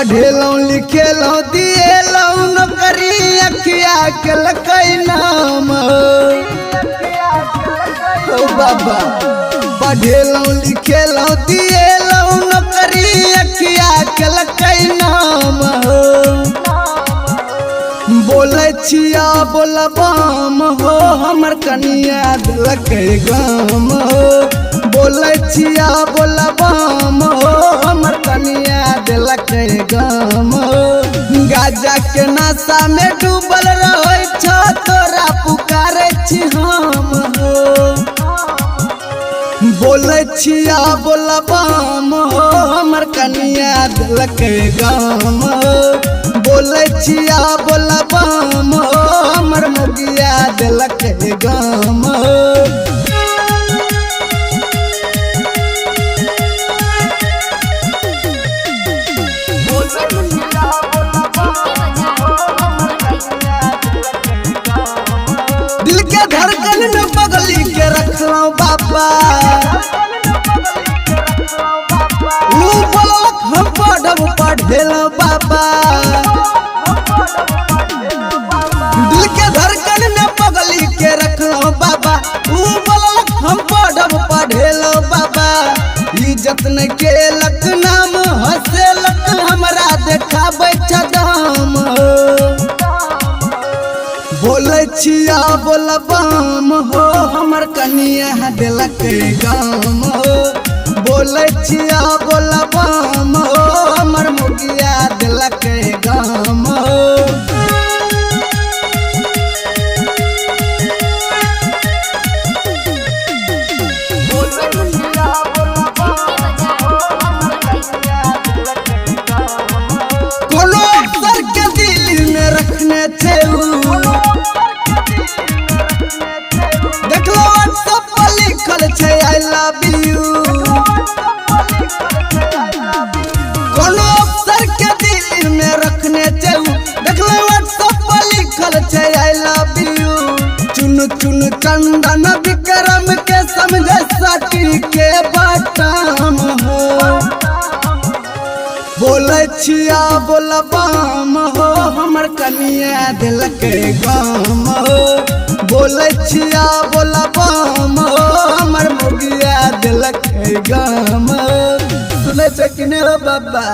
पढ़ेलौं लिखेलौं दिएलौं नौकरी अखिया के लकई नाम ओ बाबा। पढ़ेलौं लिखेलौं दिएलौं नौकरी अखिया के लकई नाम बोले छिया बोलबाम हो हमर कनिया दिलकै गाम हो। बोले छिया बोलबाम हो हमर कनिया दिलकै गाम हो। गाजा के नशा में डूबल रहै छ तोरा पुकारे छी हम हो। बोले छिया बोलबाम हो हमर कनिया दिलकै गाम हो। बोले छिया बोलबाम हो हमर मुगिया दिलकै गाम हो। दिल के धड़कन में बगली के रखलौं बाबा। हम पढ़ब पढ़ेलौं बाबा। दिल के धड़कन में बगली के रखलौं बाबा। हम पढ़ब पढ़ेलौं बाबा। इज्जत न केलक नाम हंसेलक हमरा देखाबै छदाम। बोले छिया बोलबाम हो हमर कनिया दिलकै गाम हो। बोले छिया बोलबाम हो हमर मुगिया दिलकै गाम हो। कोनो अफसर के दिल में रखने थे देखलो व्हाट्सएप पर लिखल छै आई लव यू। कोनो अफसर के दिल में रखने थे देखलो व्हाट्सएप पर लिखल छै आई लव यू। चुन चुन चंदन विक्रम के समझे सटी के बटाम हो। बोले छिया बोलबाम हो हमर कनिया दिलकै गाम हो। बोले छिया बोलबाम हो हमर मुगिया दिलकै गाम हो। सुनै छ कि नै बाबा।